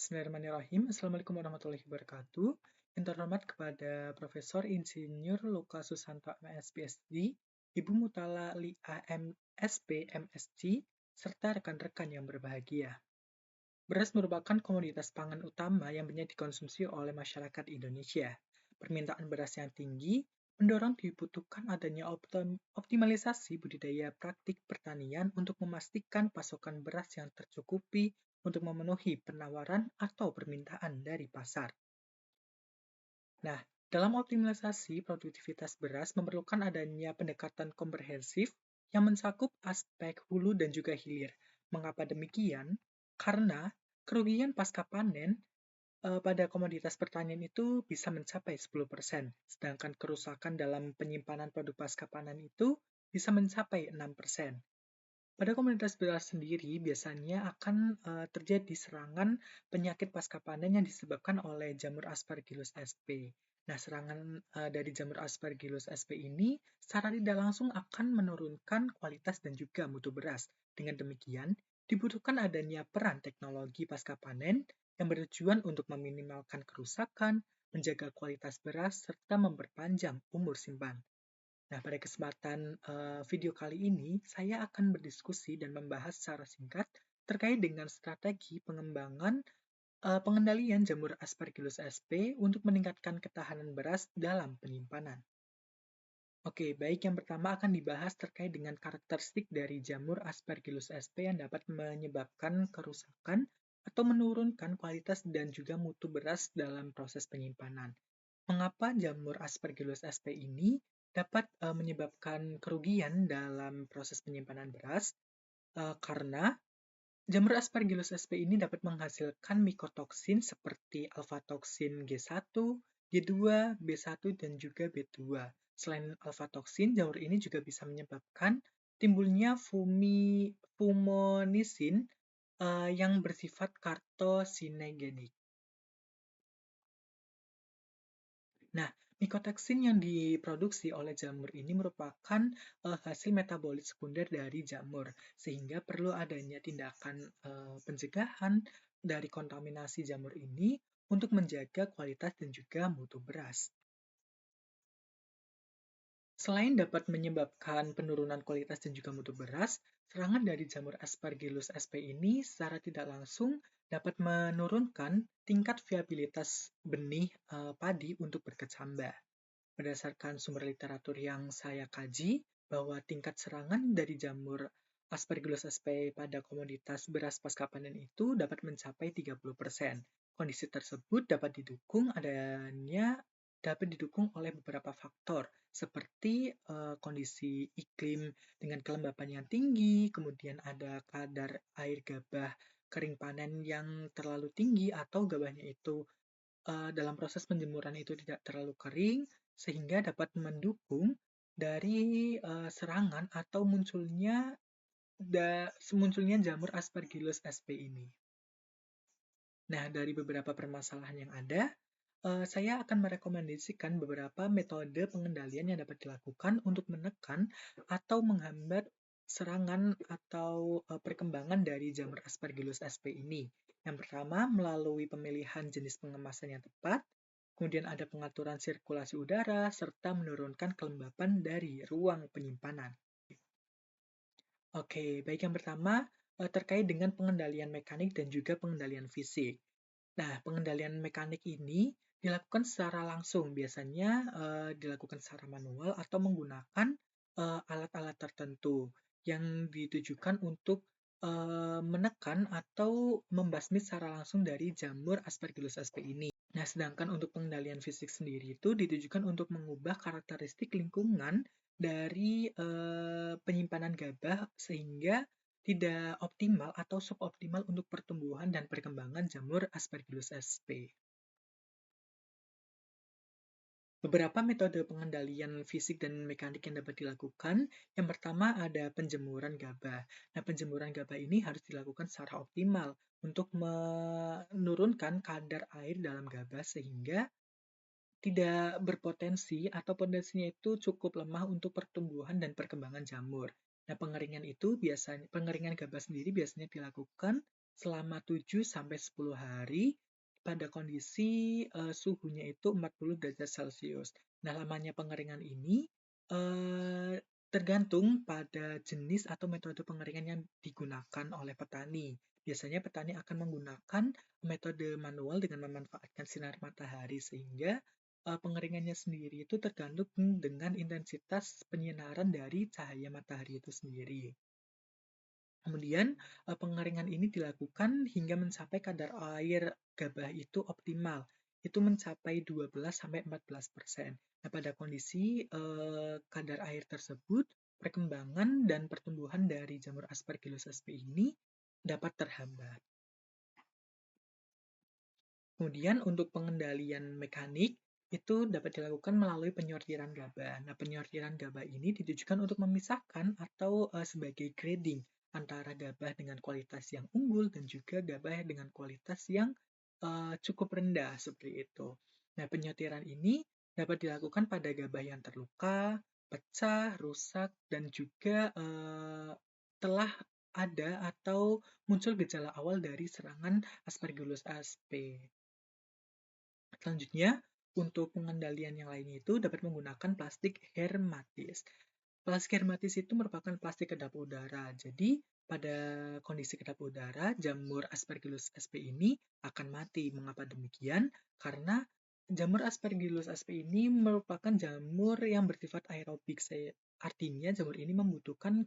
Bismillahirrahmanirrahim. Assalamualaikum warahmatullahi wabarakatuh. Yang terhormat kepada Profesor Insinyur Lukas Susanto MS PhD, Ibu Mutala Lia MSP MSc, serta rekan-rekan yang berbahagia. Beras merupakan komoditas pangan utama yang banyak dikonsumsi oleh masyarakat Indonesia. Permintaan beras yang tinggi mendorong dibutuhkan adanya optimalisasi budidaya praktik pertanian untuk memastikan pasokan beras yang tercukupi untuk memenuhi penawaran atau permintaan dari pasar. Nah, dalam optimalisasi produktivitas beras memerlukan adanya pendekatan komprehensif yang mencakup aspek hulu dan juga hilir. Mengapa demikian? Karena kerugian pasca panen pada komoditas pertanian itu bisa mencapai 10%, sedangkan kerusakan dalam penyimpanan produk pasca panen itu bisa mencapai 6%. Pada komoditas beras sendiri biasanya akan terjadi serangan penyakit pasca panen yang disebabkan oleh jamur Aspergillus sp. Nah, serangan dari jamur Aspergillus sp ini secara tidak langsung akan menurunkan kualitas dan juga mutu beras. Dengan demikian, dibutuhkan adanya peran teknologi pasca panen yang bertujuan untuk meminimalkan kerusakan, menjaga kualitas beras, serta memperpanjang umur simpan. Nah, pada kesempatan video kali ini, saya akan berdiskusi dan membahas secara singkat terkait dengan strategi pengembangan pengendalian jamur Aspergillus sp untuk meningkatkan ketahanan beras dalam penyimpanan. Oke, baik, yang pertama akan dibahas terkait dengan karakteristik dari jamur Aspergillus sp yang dapat menyebabkan kerusakan atau menurunkan kualitas dan juga mutu beras dalam proses penyimpanan. Mengapa jamur Aspergillus sp ini dapat menyebabkan kerugian dalam proses penyimpanan beras? Karena jamur Aspergillus sp ini dapat menghasilkan mikotoksin seperti alpha-toksin G1, G2, B1, dan juga B2. Selain alpha-toksin, jamur ini juga bisa menyebabkan timbulnya fumonisin yang bersifat kartosinogenik. Nah, mikotoksin yang diproduksi oleh jamur ini merupakan hasil metabolit sekunder dari jamur, sehingga perlu adanya tindakan pencegahan dari kontaminasi jamur ini untuk menjaga kualitas dan juga mutu beras. Selain dapat menyebabkan penurunan kualitas dan juga mutu beras, serangan dari jamur Aspergillus sp ini secara tidak langsung dapat menurunkan tingkat viabilitas benih padi untuk berkecambah. Berdasarkan sumber literatur yang saya kaji, bahwa tingkat serangan dari jamur Aspergillus sp pada komoditas beras pasca panen itu dapat mencapai 30%. Kondisi tersebut dapat didukung oleh beberapa faktor, seperti kondisi iklim dengan kelembapan yang tinggi, kemudian ada kadar air gabah kering panen yang terlalu tinggi, atau gabahnya itu dalam proses penjemuran itu tidak terlalu kering, sehingga dapat mendukung dari serangan atau munculnya jamur Aspergillus sp ini. Nah, dari beberapa permasalahan yang ada, saya akan merekomendasikan beberapa metode pengendalian yang dapat dilakukan untuk menekan atau menghambat serangan atau perkembangan dari jamur Aspergillus sp ini. Yang pertama, melalui pemilihan jenis pengemasan yang tepat, kemudian ada pengaturan sirkulasi udara, serta menurunkan kelembapan dari ruang penyimpanan. Oke, baik, yang pertama terkait dengan pengendalian mekanik dan juga pengendalian fisik. Nah, pengendalian mekanik ini dilakukan secara langsung, biasanya dilakukan secara manual atau menggunakan alat-alat tertentu yang ditujukan untuk menekan atau membasmi secara langsung dari jamur Aspergillus sp ini. Nah, sedangkan untuk pengendalian fisik sendiri itu ditujukan untuk mengubah karakteristik lingkungan dari penyimpanan gabah sehingga tidak optimal atau suboptimal untuk pertumbuhan dan perkembangan jamur Aspergillus sp. Beberapa metode pengendalian fisik dan mekanik yang dapat dilakukan. Yang pertama ada penjemuran gabah. Nah, penjemuran gabah ini harus dilakukan secara optimal untuk menurunkan kadar air dalam gabah sehingga tidak berpotensi atau potensinya itu cukup lemah untuk pertumbuhan dan perkembangan jamur. Nah, pengeringan gabah sendiri biasanya dilakukan selama 7-10 hari pada kondisi suhunya itu 40 derajat Celcius. Nah, lamanya pengeringan ini tergantung pada jenis atau metode pengeringan yang digunakan oleh petani. Biasanya petani akan menggunakan metode manual dengan memanfaatkan sinar matahari, sehingga pengeringannya sendiri itu tergantung dengan intensitas penyinaran dari cahaya matahari itu sendiri. Kemudian pengeringan ini dilakukan hingga mencapai kadar air gabah itu optimal, itu mencapai 12-14%. Nah, pada kondisi kadar air tersebut, perkembangan dan pertumbuhan dari jamur Aspergillus sp ini dapat terhambat. Kemudian untuk pengendalian mekanik itu dapat dilakukan melalui penyortiran gabah. Nah, penyortiran gabah ini ditujukan untuk memisahkan atau sebagai grading antara gabah dengan kualitas yang unggul dan juga gabah dengan kualitas yang cukup rendah seperti itu. Nah, penyortiran ini dapat dilakukan pada gabah yang terluka, pecah, rusak, dan juga telah ada atau muncul gejala awal dari serangan Aspergillus sp. Selanjutnya, untuk pengendalian yang lainnya itu dapat menggunakan plastik hermatis. Plastik hermatis itu merupakan plastik kedap udara. Jadi, pada kondisi kedap udara, jamur Aspergillus sp ini akan mati. Mengapa demikian? Karena jamur Aspergillus sp ini merupakan jamur yang bersifat aerobik. Artinya, jamur ini membutuhkan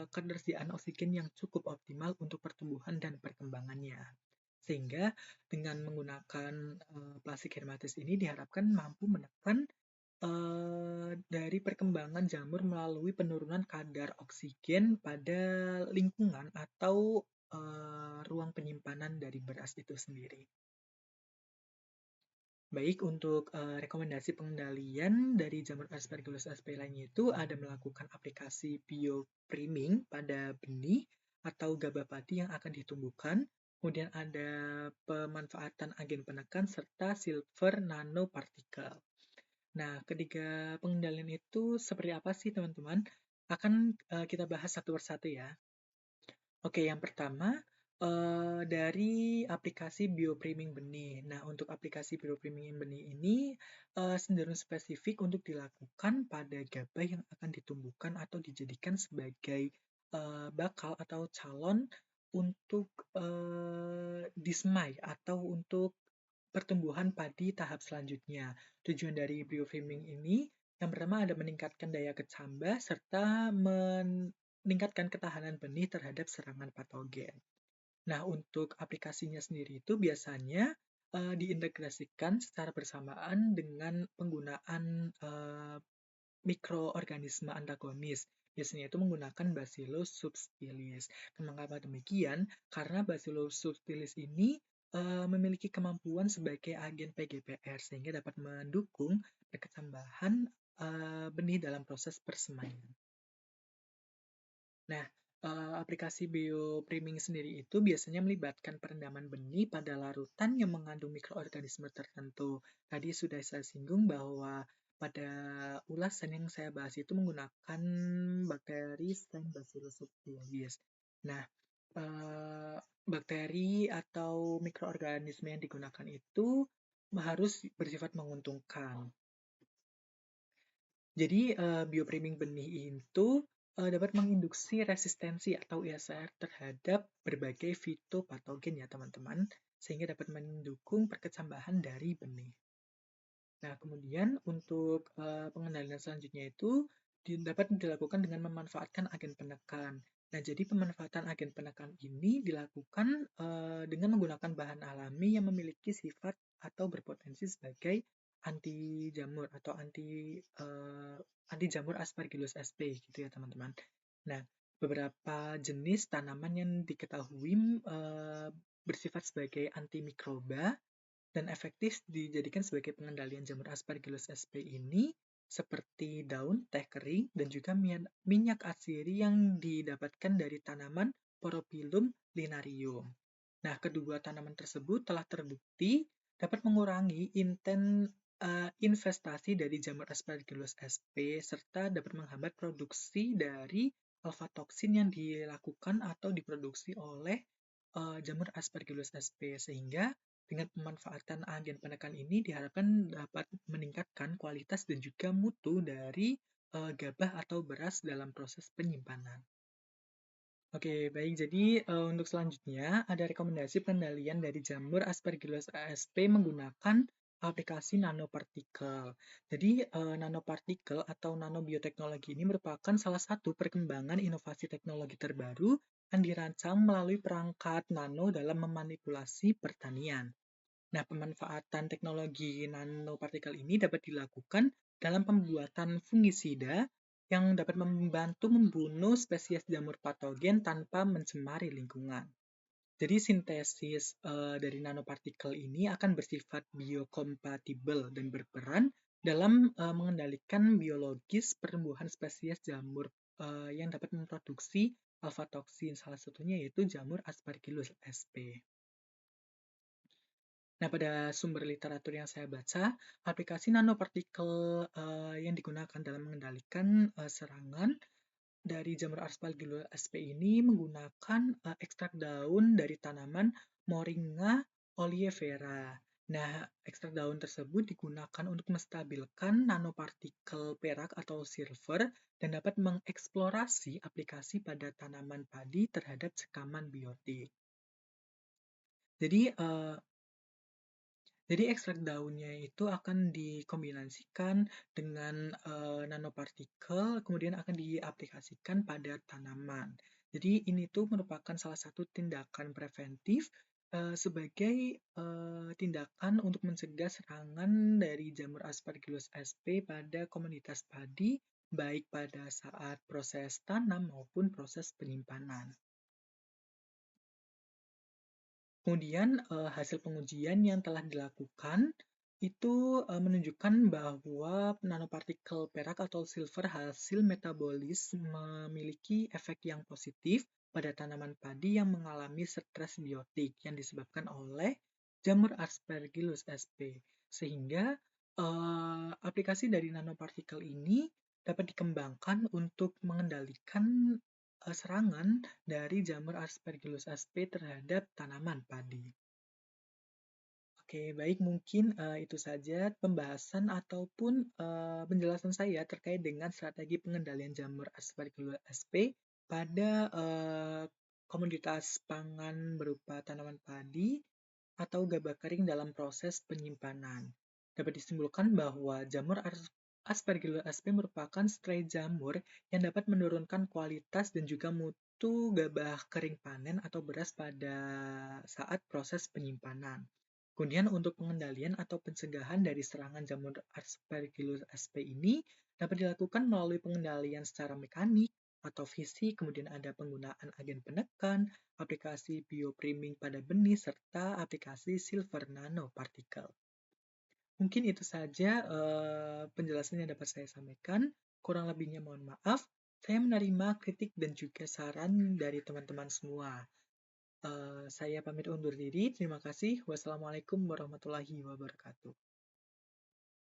ketersediaan oksigen yang cukup optimal untuk pertumbuhan dan perkembangannya. Sehingga dengan menggunakan plastik hermatis ini diharapkan mampu menekan dari perkembangan jamur melalui penurunan kadar oksigen pada lingkungan atau ruang penyimpanan dari beras itu sendiri. Baik, untuk rekomendasi pengendalian dari jamur Aspergillus sp lainnya itu ada melakukan aplikasi biopriming pada benih atau gabah padi yang akan ditumbuhkan, kemudian ada pemanfaatan agen penekan serta silver nanopartikel. Nah, ketiga pengendalian itu seperti apa sih teman-teman? Akan kita bahas satu persatu ya. Oke, yang pertama dari aplikasi biopriming benih. Nah, untuk aplikasi biopriming benih ini cenderung spesifik untuk dilakukan pada gabah yang akan ditumbuhkan atau dijadikan sebagai bakal atau calon untuk dismai atau untuk pertumbuhan padi tahap selanjutnya. Tujuan dari bioframing ini yang pertama ada meningkatkan daya kecambah serta meningkatkan ketahanan benih terhadap serangan patogen. Nah, untuk aplikasinya sendiri itu biasanya diintegrasikan secara bersamaan dengan penggunaan mikroorganisme antagonis. Biasanya itu menggunakan Bacillus subtilis. Mengapa demikian? Karena Bacillus subtilis ini memiliki kemampuan sebagai agen PGPR sehingga dapat mendukung perkembangan benih dalam proses persemaian. Nah, aplikasi biopriming sendiri itu biasanya melibatkan perendaman benih pada larutan yang mengandung mikroorganisme tertentu. Tadi sudah saya singgung bahwa pada ulasan yang saya bahas itu menggunakan bakteri strain Bacillus subtilis. Nah, bakteri atau mikroorganisme yang digunakan itu harus bersifat menguntungkan. Jadi, biopriming benih itu dapat menginduksi resistensi atau ISR terhadap berbagai fitopatogen ya teman-teman, sehingga dapat mendukung perkecambahan dari benih. Nah, kemudian untuk pengendalian selanjutnya itu dapat dilakukan dengan memanfaatkan agen penekan. Nah, jadi pemanfaatan agen penekan ini dilakukan dengan menggunakan bahan alami yang memiliki sifat atau berpotensi sebagai anti jamur atau anti jamur Aspergillus sp gitu ya teman-teman. Nah, beberapa jenis tanaman yang diketahui bersifat sebagai antimikroba dan efektif dijadikan sebagai pengendalian jamur Aspergillus sp ini seperti daun, teh kering, dan juga minyak atsiri yang didapatkan dari tanaman Poropilum linarium. Nah, kedua tanaman tersebut telah terbukti dapat mengurangi investasi dari jamur Aspergillus sp serta dapat menghambat produksi dari alfa toksin yang dilakukan atau diproduksi oleh jamur Aspergillus sp, sehingga dengan pemanfaatan agen penekan ini diharapkan dapat meningkatkan kualitas dan juga mutu dari gabah atau beras dalam proses penyimpanan. Oke, baik. Jadi, untuk selanjutnya ada rekomendasi pengendalian dari jamur Aspergillus ASP menggunakan aplikasi nanopartikel. Jadi, nanopartikel atau nanobioteknologi ini merupakan salah satu perkembangan inovasi teknologi terbaru yang dirancang melalui perangkat nano dalam memanipulasi pertanian. Nah, pemanfaatan teknologi nanopartikel ini dapat dilakukan dalam pembuatan fungisida yang dapat membantu membunuh spesies jamur patogen tanpa mencemari lingkungan. Jadi sintesis dari nanopartikel ini akan bersifat biokompatibel dan berperan dalam mengendalikan biologis pertumbuhan spesies jamur yang dapat memproduksi alfa-toksin, salah satunya yaitu jamur Aspergillus sp. Nah, pada sumber literatur yang saya baca, aplikasi nanopartikel yang digunakan dalam mengendalikan serangan dari jamur Aspergillus sp ini menggunakan ekstrak daun dari tanaman Moringa oleifera. Nah, ekstrak daun tersebut digunakan untuk menstabilkan nanopartikel perak atau silver dan dapat mengeksplorasi aplikasi pada tanaman padi terhadap sekaman biotik. Jadi ekstrak daunnya itu akan dikombinasikan dengan nanopartikel, kemudian akan diaplikasikan pada tanaman. Jadi ini tuh merupakan salah satu tindakan preventif sebagai tindakan untuk mencegah serangan dari jamur Aspergillus sp pada komunitas padi, baik pada saat proses tanam maupun proses penyimpanan. Kemudian hasil pengujian yang telah dilakukan itu menunjukkan bahwa nanopartikel perak atau silver hasil metabolis memiliki efek yang positif pada tanaman padi yang mengalami stres biotik yang disebabkan oleh jamur Aspergillus sp. Sehingga aplikasi dari nanopartikel ini dapat dikembangkan untuk mengendalikan serangan dari jamur Aspergillus sp terhadap tanaman padi. Oke, baik, mungkin itu saja pembahasan ataupun penjelasan saya terkait dengan strategi pengendalian jamur Aspergillus sp pada komoditas pangan berupa tanaman padi atau gabah kering dalam proses penyimpanan. Dapat disimpulkan bahwa jamur Aspergillus sp merupakan stray jamur yang dapat menurunkan kualitas dan juga mutu gabah kering panen atau beras pada saat proses penyimpanan. Kemudian untuk pengendalian atau pencegahan dari serangan jamur Aspergillus sp ini dapat dilakukan melalui pengendalian secara mekanik atau fisik, kemudian ada penggunaan agen penekan, aplikasi biopriming pada benih, serta aplikasi silver nanopartikel. Mungkin itu saja penjelasan yang dapat saya sampaikan. Kurang lebihnya mohon maaf. Saya menerima kritik dan juga saran dari teman-teman semua. Saya pamit undur diri. Terima kasih. Wassalamualaikum warahmatullahi wabarakatuh.